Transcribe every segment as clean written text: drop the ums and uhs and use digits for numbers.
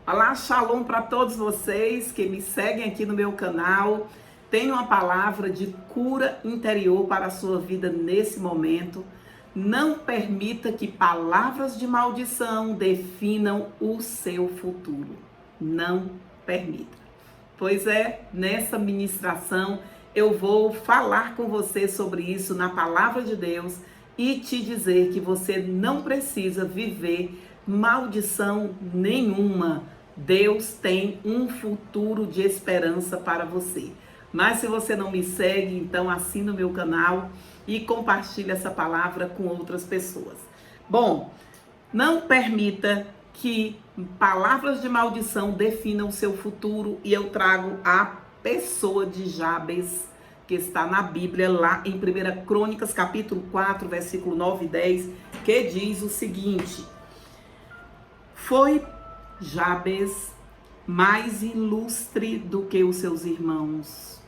Olá, shalom para todos vocês que me seguem aqui no meu canal. Tenho uma palavra de cura interior para a sua vida nesse momento. Não permita que palavras de maldição definam o seu futuro. Não permita. Pois é, nessa ministração eu vou falar com você sobre isso na palavra de Deus e te dizer que você não precisa viver maldição nenhuma. Deus tem um futuro de esperança para você. Mas se você não me segue, então assina o meu canal e compartilhe essa palavra com outras pessoas. Bom, não permita que palavras de maldição definam o seu futuro, e eu trago a pessoa de Jabes, que está na Bíblia, lá em 1 Crônicas, capítulo 4, versículo 9 e 10, que diz o seguinte: foi Jabes mais ilustre do que os seus irmãos.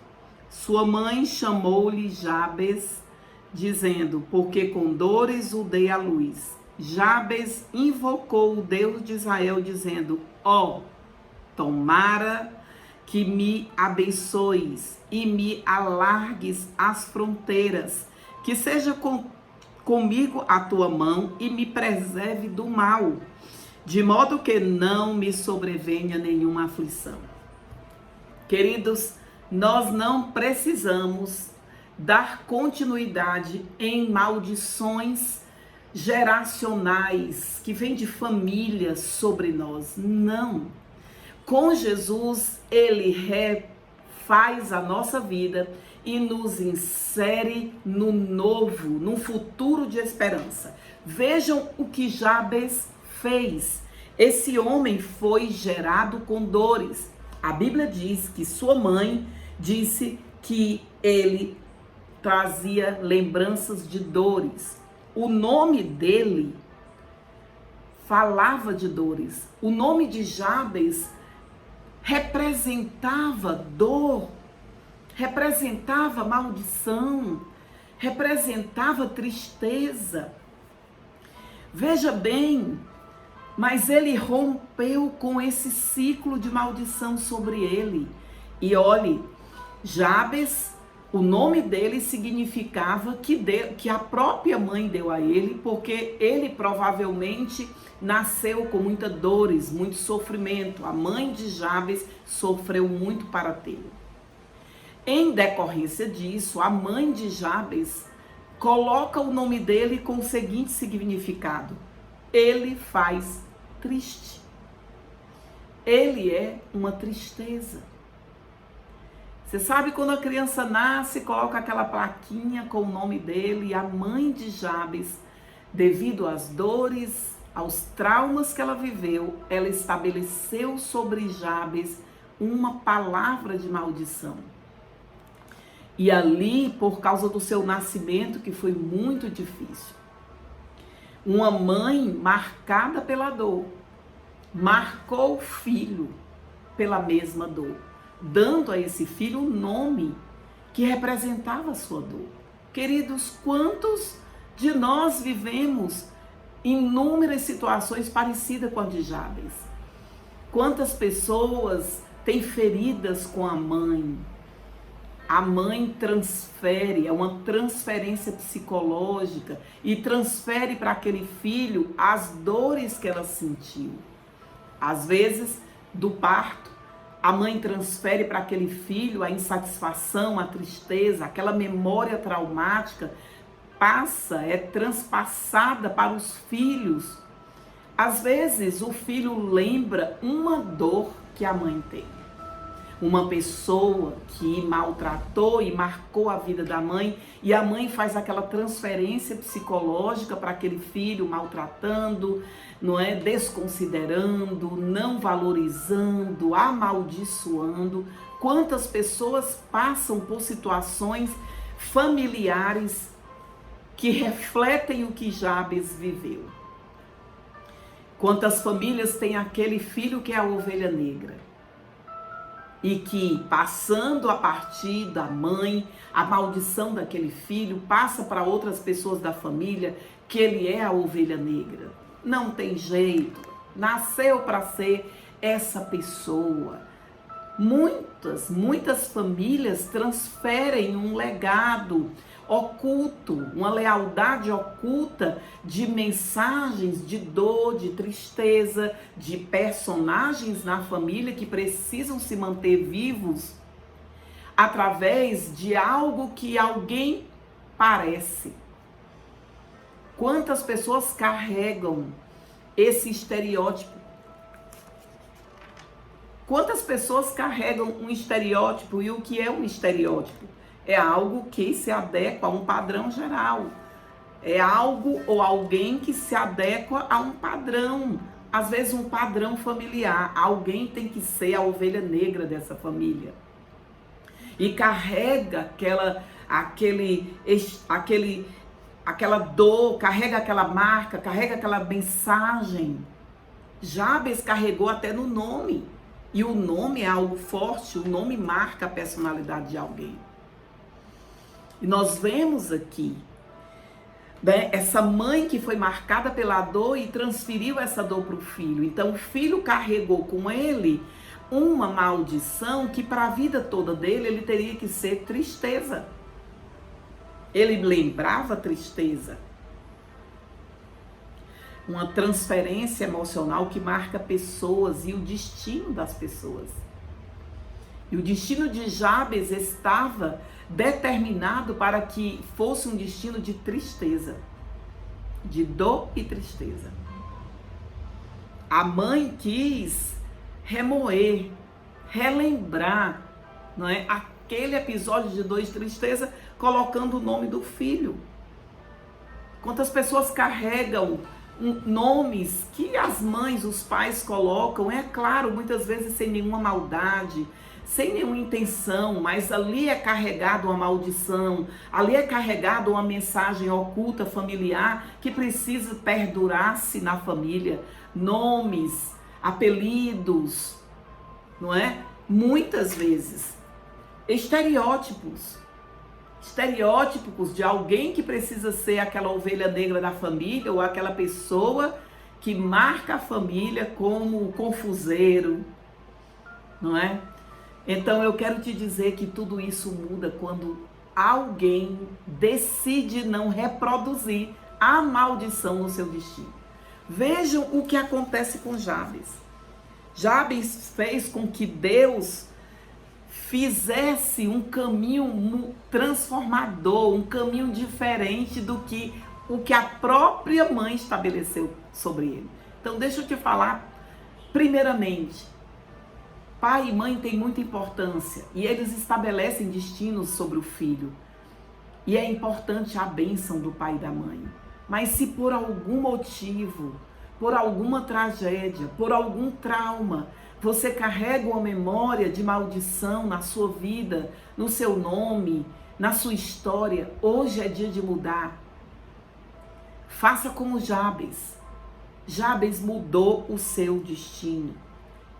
Sua mãe chamou-lhe Jabes, dizendo, porque com dores o dei à luz. Jabes invocou o Deus de Israel, dizendo, ó, tomara que me abençoes e me alargues as fronteiras, que seja comigo a tua mão e me preserve do mal, de modo que não me sobrevenha nenhuma aflição. Queridos, nós não precisamos dar continuidade em maldições geracionais que vêm de família sobre nós. Não. Com Jesus, ele refaz a nossa vida e nos insere no novo, num futuro de esperança. Vejam o que Jabes fez. Esse homem foi gerado com dores. A Bíblia diz que sua mãe disse que ele trazia lembranças de dores. O nome dele falava de dores. O nome de Jabes representava dor, representava maldição, representava tristeza. Veja bem, mas ele rompeu com esse ciclo de maldição sobre ele. E olhe, Jabes, o nome dele significava que a própria mãe deu a ele, porque ele provavelmente nasceu com muitas dores, muito sofrimento. A mãe de Jabes sofreu muito para tê-lo. Em decorrência disso, a mãe de Jabes coloca o nome dele com o seguinte significado: ele faz triste. Ele é uma tristeza. Você sabe, quando a criança nasce, coloca aquela plaquinha com o nome dele, e a mãe de Jabes, devido às dores, aos traumas que ela viveu, ela estabeleceu sobre Jabes uma palavra de maldição. E ali, por causa do seu nascimento, que foi muito difícil, uma mãe marcada pela dor, marcou o filho pela mesma dor, dando a esse filho um nome que representava a sua dor. Queridos, quantos de nós vivemos inúmeras situações parecidas com a de Jabes? Quantas pessoas têm feridas com a mãe? A mãe transfere, é uma transferência psicológica, e transfere para aquele filho as dores que ela sentiu. Às vezes, do parto, a mãe transfere para aquele filho a insatisfação, a tristeza, aquela memória traumática é transpassada para os filhos. Às vezes, o filho lembra uma dor que a mãe teve. Uma pessoa que maltratou e marcou a vida da mãe, e a mãe faz aquela transferência psicológica para aquele filho, maltratando, desconsiderando, não valorizando, amaldiçoando. Quantas pessoas passam por situações familiares que refletem o que Jabes viveu? Quantas famílias têm aquele filho que é a ovelha negra? E que, passando a partir da mãe, a maldição daquele filho passa para outras pessoas da família, que ele é a ovelha negra. Não tem jeito, nasceu para ser essa pessoa. Muitas famílias transferem um legado oculto, uma lealdade oculta de mensagens de dor, de tristeza, de personagens na família que precisam se manter vivos através de algo que alguém parece. Quantas pessoas carregam esse estereótipo? Quantas pessoas carregam um estereótipo? E o que é um estereótipo? É algo que se adequa a um padrão geral. É algo ou alguém que se adequa a um padrão. Às vezes um padrão familiar. Alguém tem que ser a ovelha negra dessa família. E carrega aquela dor, carrega aquela marca, carrega aquela mensagem. Jabes carregou até no nome. E o nome é algo forte, o nome marca a personalidade de alguém. E nós vemos aqui, né, essa mãe que foi marcada pela dor e transferiu essa dor para o filho. Então o filho carregou com ele uma maldição que para a vida toda dele ele teria que ser tristeza. Ele lembrava tristeza. Uma transferência emocional que marca pessoas e o destino das pessoas. E o destino de Jabes estava determinado para que fosse um destino de tristeza, de dor e tristeza. A mãe quis remoer, relembrar, não é, aquele episódio de dor e tristeza, colocando o nome do filho. Quantas pessoas carregam nomes que as mães, os pais colocam, é claro, muitas vezes sem nenhuma maldade, sem nenhuma intenção, mas ali é carregado uma maldição, ali é carregado uma mensagem oculta familiar que precisa perdurar-se na família. Nomes, apelidos, não é? Muitas vezes, estereótipos de alguém que precisa ser aquela ovelha negra da família ou aquela pessoa que marca a família como confuseiro, não é? Então eu quero te dizer que tudo isso muda quando alguém decide não reproduzir a maldição no seu destino. Vejam o que acontece com Jabes. Jabes fez com que Deus fizesse um caminho transformador, um caminho diferente do que o que a própria mãe estabeleceu sobre ele. Então deixa eu te falar, primeiramente, pai e mãe têm muita importância e eles estabelecem destinos sobre o filho. E é importante a bênção do pai e da mãe. Mas se por algum motivo, por alguma tragédia, por algum trauma, você carrega uma memória de maldição na sua vida, no seu nome, na sua história, hoje é dia de mudar. Faça como Jabes. Jabes mudou o seu destino.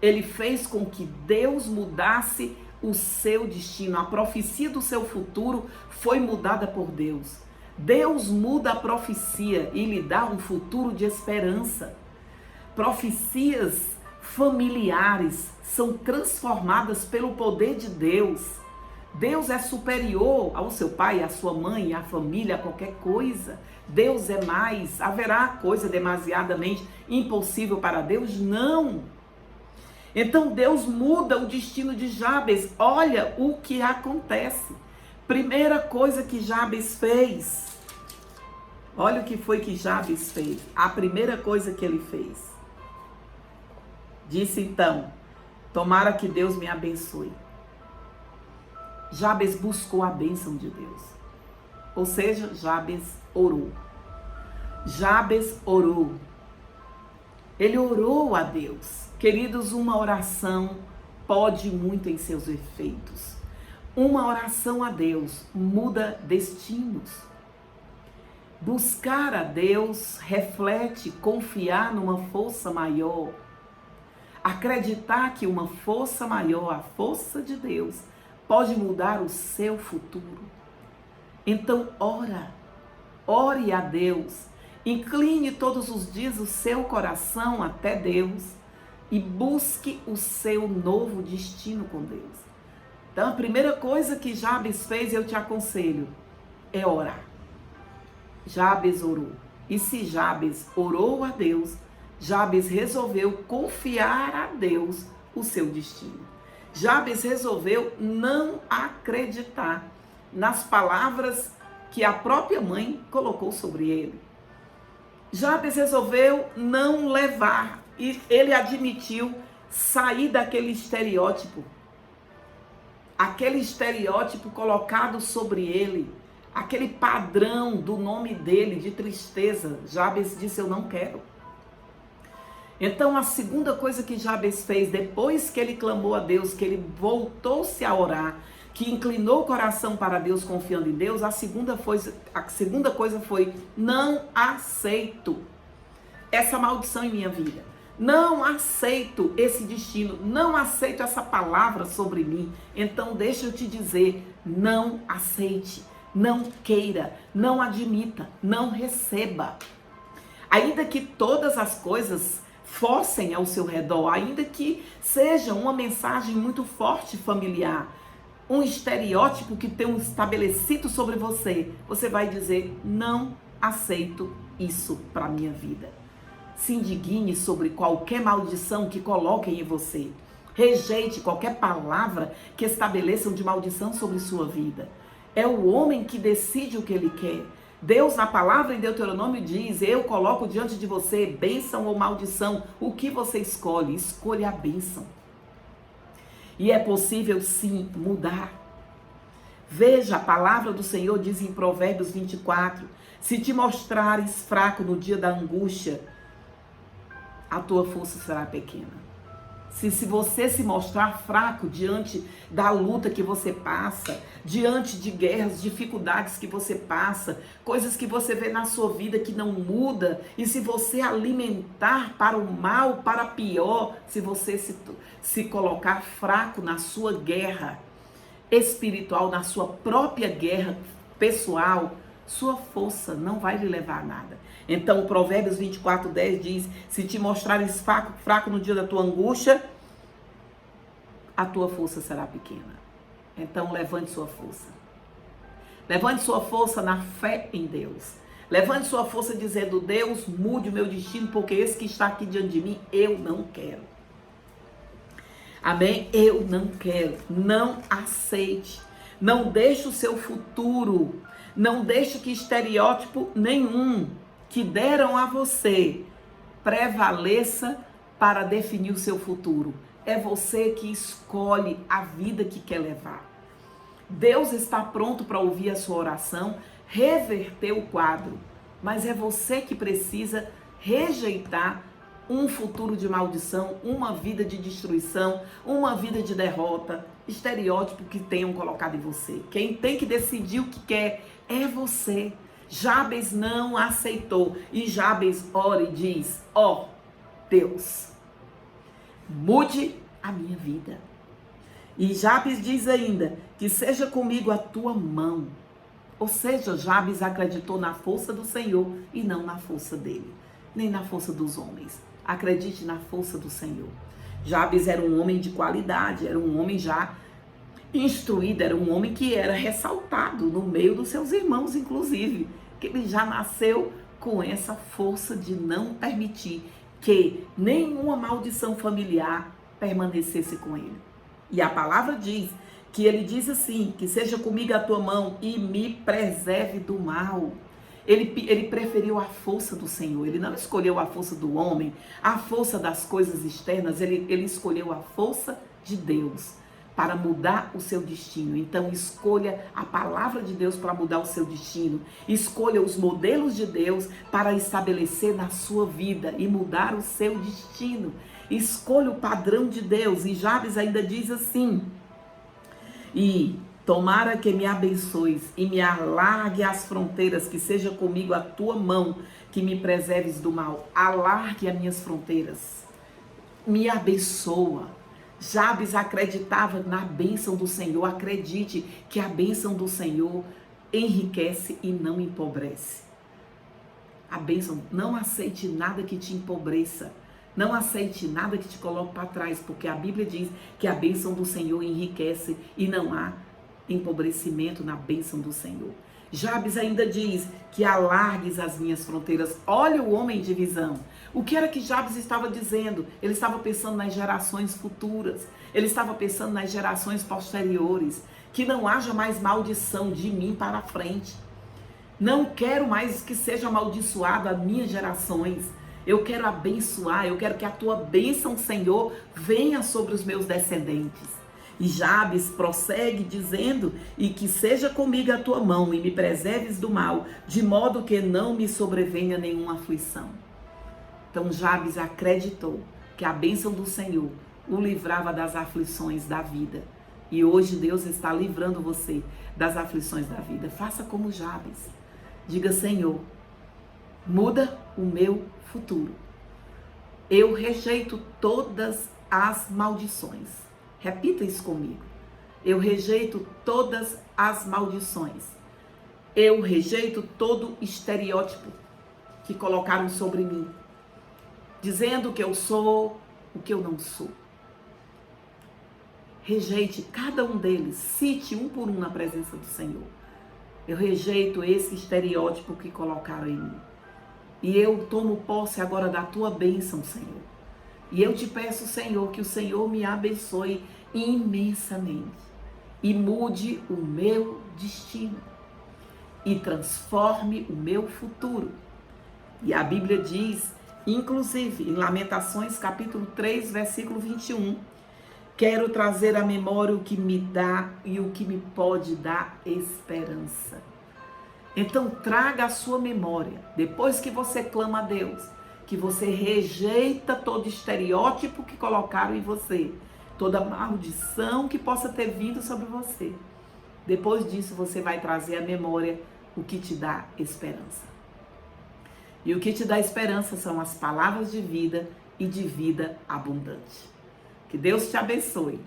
Ele fez com que Deus mudasse o seu destino. A profecia do seu futuro foi mudada por Deus. Deus muda a profecia e lhe dá um futuro de esperança. Profecias familiares são transformadas pelo poder de Deus. Deus é superior ao seu pai, à sua mãe, à família, a qualquer coisa. Deus é mais. Haverá coisa demasiadamente impossível para Deus? Não. Então Deus muda o destino de Jabes. Olha o que acontece. Primeira coisa que Jabes fez. Olha o que foi que Jabes fez. A primeira coisa que ele fez. Disse então, tomara que Deus me abençoe. Jabes buscou a bênção de Deus. Ou seja, Jabes orou. Jabes orou. Ele orou a Deus. Queridos, uma oração pode muito em seus efeitos. Uma oração a Deus muda destinos. Buscar a Deus reflete confiar numa força maior. Acreditar que uma força maior, a força de Deus, pode mudar o seu futuro. Então, ore a Deus. Incline todos os dias o seu coração até Deus. e busque o seu novo destino com Deus. Então, a primeira coisa que Jabes fez, eu te aconselho, é orar. Jabes orou. E se Jabes orou a Deus, Jabes resolveu confiar a Deus o seu destino. Jabes resolveu não acreditar nas palavras que a própria mãe colocou sobre ele. Jabes resolveu não levar, e ele admitiu sair daquele estereótipo. Aquele estereótipo colocado sobre ele, aquele padrão do nome dele de tristeza. Jabes disse, eu não quero. Então a segunda coisa que Jabes fez, depois que ele clamou a Deus, que ele voltou-se a orar, que inclinou o coração para Deus confiando em Deus, a segunda coisa foi, não aceito essa maldição em minha vida. Não aceito esse destino, não aceito essa palavra sobre mim. Então deixa eu te dizer, não aceite, não queira, não admita, não receba. Ainda que todas as coisas forcem ao seu redor, ainda que seja uma mensagem muito forte familiar, um estereótipo que tem um estabelecido sobre você, você vai dizer, não aceito isso para a minha vida. Se indigne sobre qualquer maldição que coloquem em você. Rejeite qualquer palavra que estabeleçam de maldição sobre sua vida. É o homem que decide o que ele quer. Deus, na palavra em Deuteronômio, diz, eu coloco diante de você bênção ou maldição. O que você escolhe? Escolha a bênção. E é possível sim mudar. Veja, a palavra do Senhor diz em Provérbios 24, se te mostrares fraco no dia da angústia, a tua força será pequena. Se você se mostrar fraco diante da luta que você passa, diante de guerras, dificuldades que você passa, coisas que você vê na sua vida que não muda, e se você alimentar para o mal, para pior, se você se colocar fraco na sua guerra espiritual, na sua própria guerra pessoal, sua força não vai lhe levar a nada. Então, Provérbios 24:10 diz, se te mostrares fraco no dia da tua angústia, a tua força será pequena. Então, levante sua força. Levante sua força na fé em Deus. Levante sua força dizendo, Deus, mude o meu destino, porque esse que está aqui diante de mim, eu não quero. Amém? Eu não quero. Não aceite. Não deixe o seu futuro, não deixe que estereótipo nenhum que deram a você prevaleça para definir o seu futuro. É você que escolhe a vida que quer levar. Deus está pronto para ouvir a sua oração, reverter o quadro, mas é você que precisa rejeitar um futuro de maldição, uma vida de destruição, uma vida de derrota, estereótipo que tenham colocado em você. Quem tem que decidir o que quer é você. Jabes não aceitou. E Jabes ora e diz, ó Deus, mude a minha vida. E Jabes diz ainda, que seja comigo a tua mão. Ou seja, Jabes acreditou na força do Senhor e não na força dele, nem na força dos homens. Acredite na força do Senhor. Jabes era um homem de qualidade, era um homem já instruído, era um homem que era ressaltado no meio dos seus irmãos, inclusive, que ele já nasceu com essa força de não permitir que nenhuma maldição familiar permanecesse com ele. E a palavra diz que ele diz assim, que seja comigo a tua mão e me preserve do mal. Ele preferiu a força do Senhor, ele não escolheu a força do homem, a força das coisas externas, ele escolheu a força de Deus para mudar o seu destino. Então escolha a palavra de Deus para mudar o seu destino, escolha os modelos de Deus para estabelecer na sua vida e mudar o seu destino. Escolha o padrão de Deus. E Jabes ainda diz assim, e tomara que me abençoes e me alargue as fronteiras, que seja comigo a tua mão, que me preserves do mal. Alargue as minhas fronteiras, me abençoa. Jabes acreditava na bênção do Senhor. Acredite que a bênção do Senhor enriquece e não empobrece. A bênção, não aceite nada que te empobreça. Não aceite nada que te coloque para trás, porque a Bíblia diz que a bênção do Senhor enriquece e não há empobrecimento na bênção do Senhor. Jabes ainda diz que alargues as minhas fronteiras. Olha o homem de visão. O que era que Jabes estava dizendo? Ele estava pensando nas gerações futuras. Ele estava pensando nas gerações posteriores. Que não haja mais maldição de mim para frente. Não quero mais que seja amaldiçoado as minhas gerações. Eu quero abençoar, eu quero que a tua bênção, Senhor, venha sobre os meus descendentes. E Jabes prossegue dizendo, e que seja comigo a tua mão e me preserves do mal, de modo que não me sobrevenha nenhuma aflição. Então Jabes acreditou que a bênção do Senhor o livrava das aflições da vida. E hoje Deus está livrando você das aflições da vida. Faça como Jabes. Diga, Senhor, muda o meu futuro. Eu rejeito todas as maldições. Repita isso comigo. Eu rejeito todas as maldições. Eu rejeito todo estereótipo que colocaram sobre mim, dizendo que eu sou o que eu não sou. Rejeite cada um deles, cite um por um na presença do Senhor. Eu rejeito esse estereótipo que colocaram em mim. E eu tomo posse agora da tua bênção, Senhor. E eu te peço, Senhor, que o Senhor me abençoe imensamente e mude o meu destino e transforme o meu futuro. E a Bíblia diz, inclusive, em Lamentações, capítulo 3, versículo 21, quero trazer à memória o que me dá e o que me pode dar esperança. Então traga a sua memória, depois que você clama a Deus, que você rejeita todo estereótipo que colocaram em você, toda maldição que possa ter vindo sobre você. Depois disso você vai trazer à memória o que te dá esperança. E o que te dá esperança são as palavras de vida e de vida abundante. Que Deus te abençoe.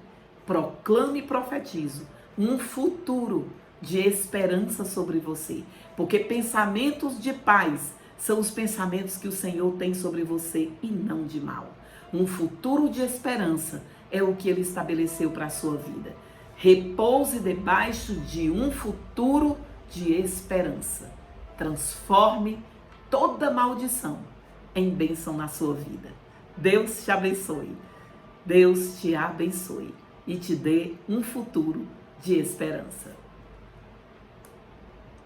Proclame e profetizo um futuro de esperança sobre você. Porque pensamentos de paz são os pensamentos que o Senhor tem sobre você e não de mal. Um futuro de esperança é o que Ele estabeleceu para a sua vida. Repouse debaixo de um futuro de esperança. Transforme toda maldição em bênção na sua vida. Deus te abençoe. Deus te abençoe e te dê um futuro de esperança.